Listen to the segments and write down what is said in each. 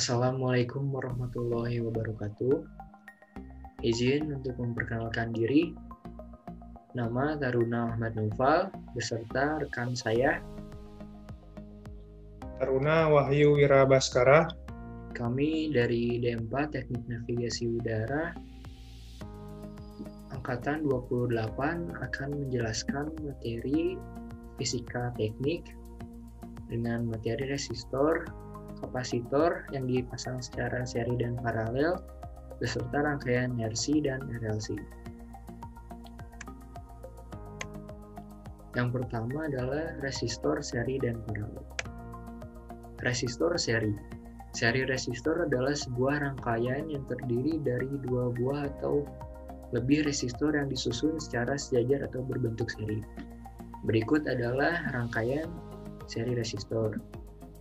Assalamualaikum warahmatullahi wabarakatuh. Izin untuk memperkenalkan diri. Nama Taruna Ahmad Noval beserta rekan saya. Taruna Wahyu Wirabaskara. Kami dari D4 Teknik Navigasi Udara Angkatan 28 akan menjelaskan materi fisika teknik dengan materi resistor, kapasitor yang dipasang secara seri dan paralel beserta rangkaian RC dan RLC. Yang pertama adalah resistor seri dan paralel. Resistor seri. Seri resistor adalah sebuah rangkaian yang terdiri dari dua buah atau lebih resistor yang disusun secara sejajar atau berbentuk seri. Berikut adalah rangkaian seri resistor.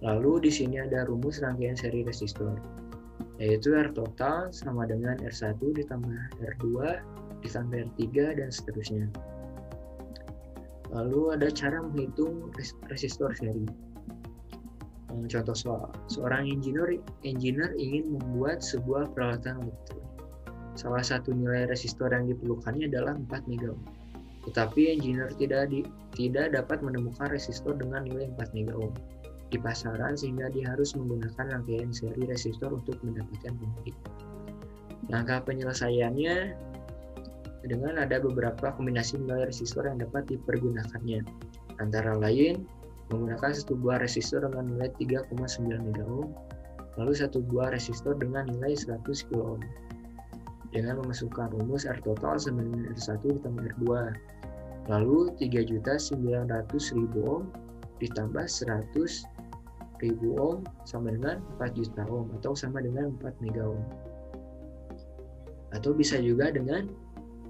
Lalu di sini ada rumus rangkaian seri resistor, yaitu R total sama dengan R1 ditambah R2 ditambah R3 dan seterusnya. Lalu ada cara menghitung resistor seri. Contoh soal, seorang engineer ingin membuat sebuah peralatan elektronik. Salah satu nilai resistor yang diperlukannya adalah 4 MΩ. Tetapi engineer tidak dapat menemukan resistor dengan nilai 4 MΩ di pasaran sehingga dia harus menggunakan rangkaian seri resistor untuk mendapatkan pemilik. Langkah penyelesaiannya dengan ada beberapa kombinasi nilai resistor yang dapat dipergunakannya. Antara lain, menggunakan satu buah resistor dengan nilai 3,9 MΩ, lalu satu buah resistor dengan nilai 100 kΩ. Dengan memasukkan rumus R total sama dengan R1 ditambah R2. Lalu 3.900.000 ohm ditambah 100.000 ohm sama dengan 4 juta ohm atau sama dengan 4 mega ohm. Atau bisa juga dengan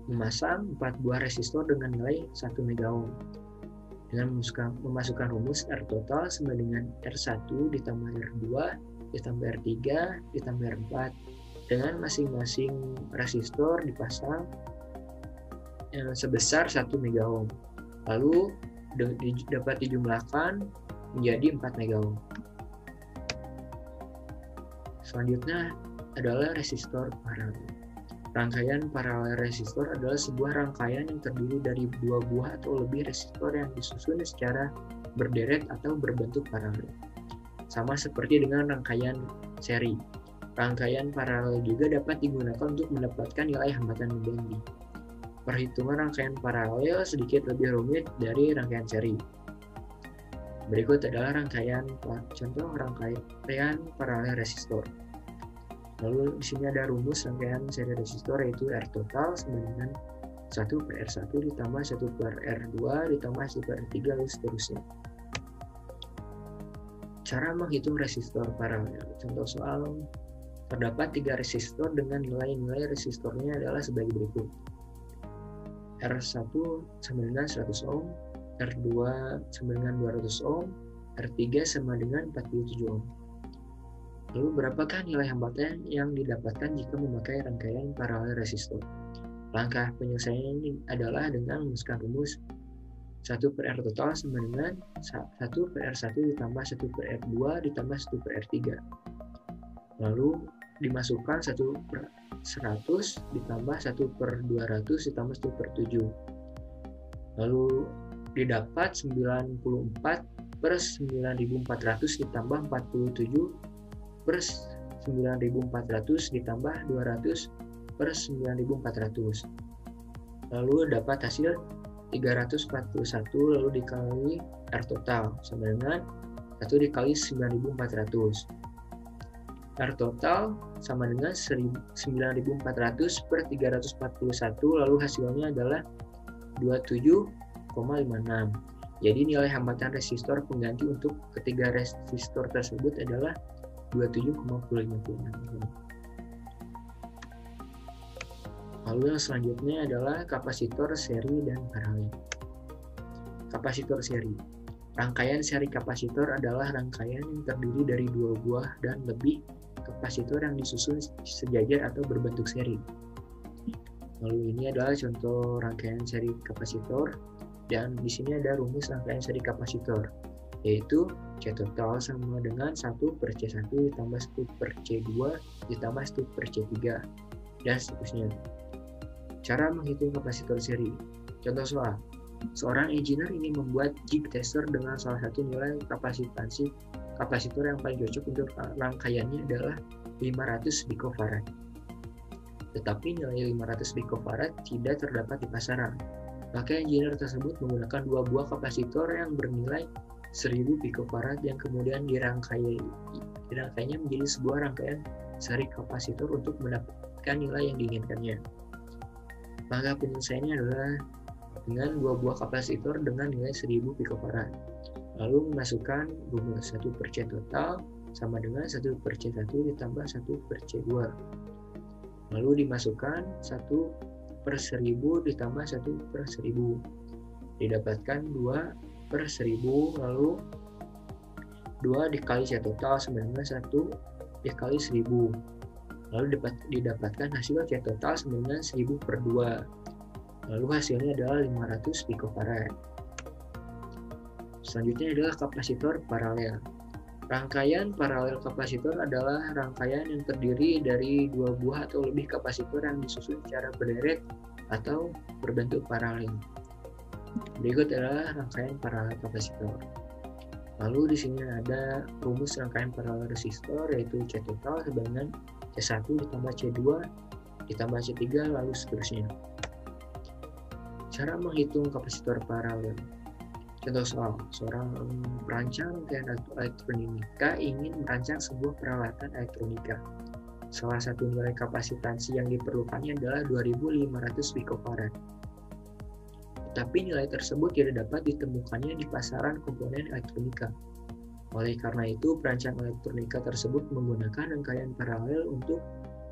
memasang 4 buah resistor dengan nilai 1 mega ohm. Dengan memasukkan rumus R total sama dengan R1 ditambah R2 ditambah R3 ditambah R4 dengan masing-masing resistor dipasang sebesar 1 mega ohm. Lalu dapat dijumlahkan menjadi 4 mega ohm. Selanjutnya adalah resistor paralel. Rangkaian paralel resistor adalah sebuah rangkaian yang terdiri dari dua buah atau lebih resistor yang disusun secara berderet atau berbentuk paralel. Sama seperti dengan rangkaian seri. Rangkaian paralel juga dapat digunakan untuk mendapatkan nilai hambatan pengganti. Perhitungan rangkaian paralel sedikit lebih rumit dari rangkaian seri. Berikut adalah contoh rangkaian paralel resistor. Lalu di sini ada rumus rangkaian seri resistor yaitu R total sama dengan 1 per R1 ditambah 1 per R2 ditambah 1 per R3 lalu seterusnya. Cara menghitung resistor paralel. Contoh soal, terdapat 3 resistor dengan nilai-nilai resistornya adalah sebagai berikut. R1 sama dengan 100 ohm, R2 sama dengan 200 ohm, R3 sama dengan 47 ohm. Lalu berapakah nilai hambatan yang didapatkan jika memakai rangkaian paralel resistor? Langkah penyelesaian ini adalah dengan memasukkan rumus 1 per R total sama dengan 1 per R1 ditambah 1 per R2 ditambah 1 per R3. Lalu dimasukkan 1 per 100 ditambah 1 per 200 ditambah 1 per 7. Lalu didapat 94 per 9.400 ditambah 47 per 9.400 ditambah 200 per 9.400. Lalu dapat hasil 341 lalu dikali R total sama dengan 1 dikali 9.400. R total sama dengan 9.400 per 341 lalu hasilnya adalah 27,56. Jadi nilai hambatan resistor pengganti untuk ketiga resistor tersebut adalah 27,56. Lalu yang selanjutnya adalah kapasitor seri dan paralel. Kapasitor seri. Rangkaian seri kapasitor adalah rangkaian yang terdiri dari dua buah dan lebih kapasitor yang disusun sejajar atau berbentuk seri. Lalu ini adalah contoh rangkaian seri kapasitor dan di sini ada rumus rangkaian seri kapasitor, yaitu C total sama dengan 1 per C1 ditambah 1 per C2 ditambah 1 per C3, dan seterusnya. Cara menghitung kapasitor seri. Contoh soal. Seorang engineer ingin membuat jig tester dengan salah satu nilai kapasitor yang paling cocok untuk rangkaiannya adalah 500 picofarad. Tetapi nilai 500 picofarad tidak terdapat di pasaran. Maka engineer tersebut menggunakan 2 buah kapasitor yang bernilai 1000 picofarad yang kemudian dirangkainya menjadi sebuah rangkaian seri kapasitor untuk mendapatkan nilai yang diinginkannya. Maka penyelesaiannya adalah dengan 2 buah kapasitor dengan nilai 1000 picofarad. Lalu memasukkan rumus 1 per C total sama dengan 1 per C1 ditambah 1 per C2. Lalu dimasukkan 1 per 1000 ditambah 1 per 1000. Didapatkan 2 per 1000, lalu 2 dikali C total sama dengan 1 dikali 1000. Lalu didapatkan hasil C total sama dengan 1000 per 2. Lalu hasilnya adalah 500 picofarad. Selanjutnya adalah kapasitor paralel. Rangkaian paralel kapasitor adalah rangkaian yang terdiri dari 2 buah atau lebih kapasitor yang disusun secara berderet atau berbentuk paralel. Berikut adalah rangkaian paralel kapasitor. Lalu di sini ada rumus rangkaian paralel resistor, yaitu C total sama dengan C1 ditambah C2 ditambah C3 lalu seterusnya. Cara menghitung kapasitor paralel. Contoh soal, seorang perancang rangkaian elektronika ingin merancang sebuah peralatan elektronika. Salah satu nilai kapasitansi yang diperlukannya adalah 2500 picofarad. Tetapi nilai tersebut tidak dapat ditemukannya di pasaran komponen elektronika. Oleh karena itu, perancang elektronika tersebut menggunakan rangkaian paralel untuk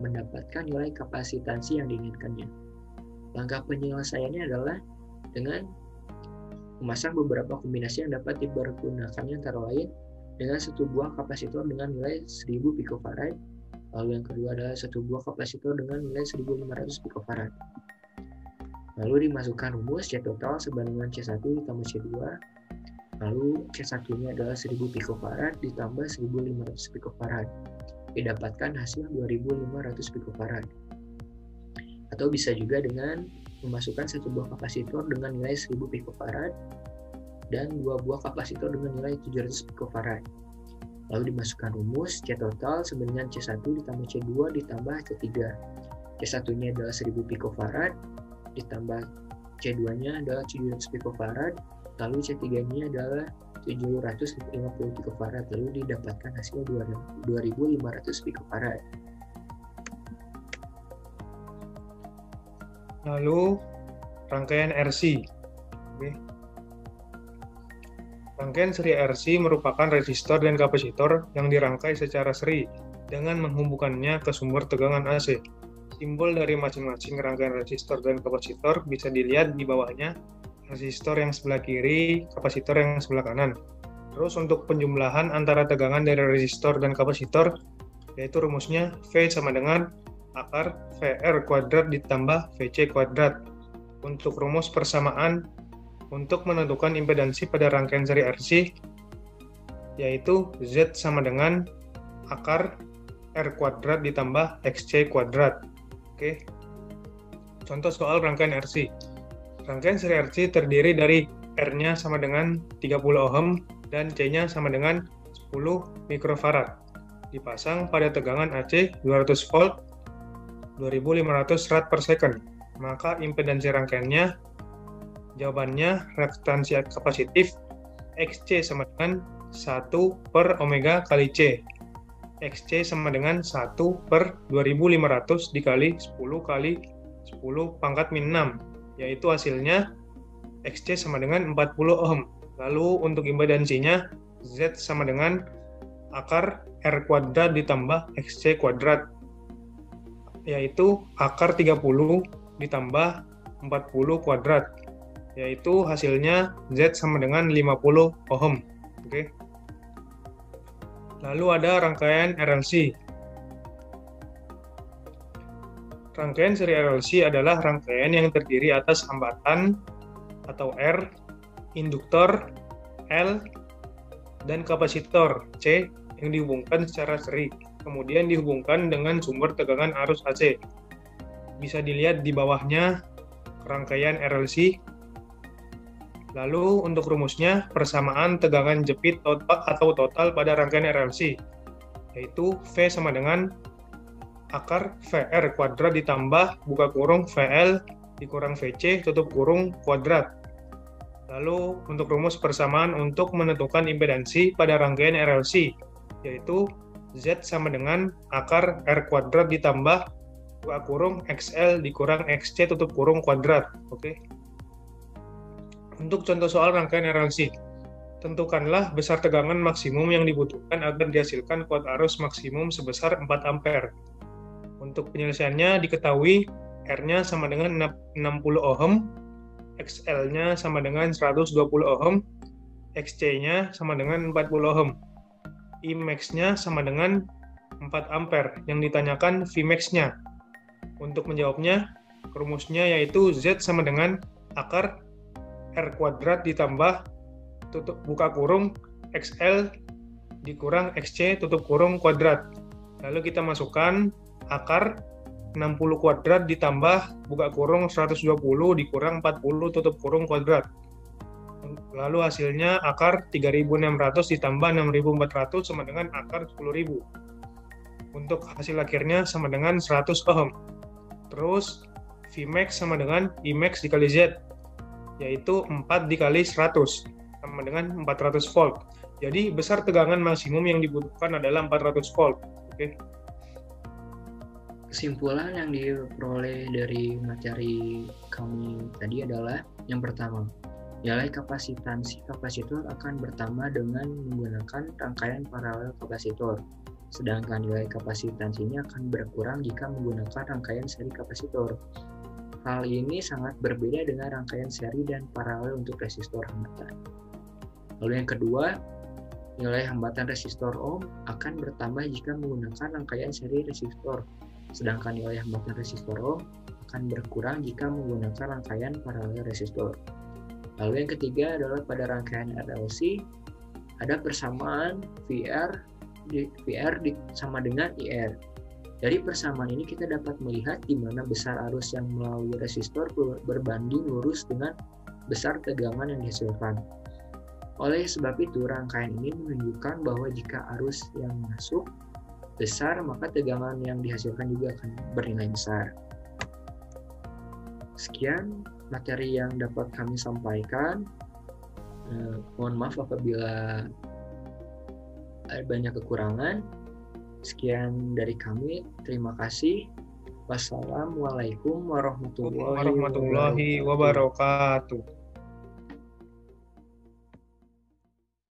mendapatkan nilai kapasitansi yang diinginkannya. Langkah penyelesaiannya adalah dengan memasang beberapa kombinasi yang dapat dipergunakannya, antara lain dengan 1 buah kapasitor dengan nilai 1000 picofarad, lalu yang kedua adalah 1 buah kapasitor dengan nilai 1500 picofarad. Lalu dimasukkan rumus C total sama dengan C1 ditambah C2, lalu C1-nya adalah 1000 picofarad ditambah 1500 picofarad. Didapatkan hasil 2500 picofarad. Atau bisa juga dengan memasukkan 1 buah kapasitor dengan nilai 1000 picofarad dan 2 buah kapasitor dengan nilai 700 picofarad. Lalu dimasukkan rumus C total sama dengan C1 ditambah C2 ditambah C3. C1-nya adalah 1000 picofarad ditambah C2-nya adalah 700 picofarad, lalu C3-nya adalah 750 picofarad, lalu didapatkan hasil 2500 picofarad. Lalu rangkaian RC. Oke. Rangkaian seri RC merupakan resistor dan kapasitor yang dirangkai secara seri dengan menghubungkannya ke sumber tegangan AC. Simbol dari masing-masing rangkaian resistor dan kapasitor bisa dilihat di bawahnya. Resistor yang sebelah kiri, kapasitor yang sebelah kanan. Terus untuk penjumlahan antara tegangan dari resistor dan kapasitor, yaitu rumusnya V sama dengan akar VR kuadrat ditambah VC kuadrat. Untuk rumus persamaan untuk menentukan impedansi pada rangkaian seri RC, yaitu Z sama dengan akar R kuadrat ditambah XC kuadrat. Oke. Contoh soal rangkaian RC. Rangkaian seri RC terdiri dari R-nya sama dengan 30 ohm dan C-nya sama dengan 10 mikrofarad. Dipasang pada tegangan AC 200 volt 2500 rad per second. Maka impedansi rangkaiannya, jawabannya reaktansi kapasitif XC sama dengan 1 per omega kali C. XC sama dengan 1 per 2500 dikali 10 kali 10 pangkat min 6, yaitu hasilnya XC sama dengan 40 ohm. Lalu untuk impedansinya, Z sama dengan akar R kuadrat ditambah XC kuadrat, yaitu akar 30 ditambah 40 kuadrat, yaitu hasilnya Z sama dengan 50 ohm. Oke. Lalu ada rangkaian RLC. Rangkaian seri RLC adalah rangkaian yang terdiri atas hambatan atau R, induktor L, dan kapasitor C yang dihubungkan secara seri, kemudian dihubungkan dengan sumber tegangan arus AC. Bisa dilihat di bawahnya rangkaian RLC. Lalu untuk rumusnya, persamaan tegangan jepit total pada rangkaian RLC, yaitu V sama dengan akar VR kuadrat ditambah buka kurung VL dikurang VC tutup kurung kuadrat. Lalu untuk rumus persamaan untuk menentukan impedansi pada rangkaian RLC, yaitu Z sama dengan akar R kuadrat ditambah buka kurung XL dikurang XC tutup kurung kuadrat. Oke. Untuk contoh soal rangkaian RLC, tentukanlah besar tegangan maksimum yang dibutuhkan agar dihasilkan kuat arus maksimum sebesar 4 ampere. Untuk penyelesaiannya diketahui R-nya sama dengan 60 ohm, XL-nya sama dengan 120 ohm, XC-nya sama dengan 40 ohm. Imax-nya sama dengan 4 ampere, yang ditanyakan Vmax-nya. Untuk menjawabnya, rumusnya yaitu Z sama dengan akar R kuadrat ditambah tutup buka kurung XL dikurang XC tutup kurung kuadrat. Lalu kita masukkan akar 60 kuadrat ditambah buka kurung 120 dikurang 40 tutup kurung kuadrat. Lalu hasilnya akar 3600 ditambah 6400 sama dengan akar 10.000. Untuk hasil akhirnya sama dengan 100 ohm. Terus Vmax sama dengan Imax dikali Z, yaitu 4 dikali 100 sama dengan 400 volt. Jadi besar tegangan maksimum yang dibutuhkan adalah 400 volt. Oke. Kesimpulan yang diperoleh dari materi kami tadi adalah yang pertama, nilai kapasitansi kapasitor akan bertambah dengan menggunakan rangkaian paralel kapasitor, sedangkan nilai kapasitansinya akan berkurang jika menggunakan rangkaian seri kapasitor. Hal ini sangat berbeda dengan rangkaian seri dan paralel untuk resistor hambatan. Lalu yang kedua, nilai hambatan resistor ohm akan bertambah jika menggunakan rangkaian seri resistor, sedangkan nilai hambatan resistor ohm akan berkurang jika menggunakan rangkaian paralel resistor. Lalu yang ketiga adalah pada rangkaian RLC ada persamaan VR sama dengan IR. Dari persamaan ini kita dapat melihat di mana besar arus yang melalui resistor berbanding lurus dengan besar tegangan yang dihasilkan. Oleh sebab itu, rangkaian ini menunjukkan bahwa jika arus yang masuk besar, maka tegangan yang dihasilkan juga akan bernilai besar. Sekian materi yang dapat kami sampaikan. Mohon maaf apabila ada banyak kekurangan. Sekian dari kami. Terima kasih. Wassalamualaikum warahmatullahi wabarakatuh.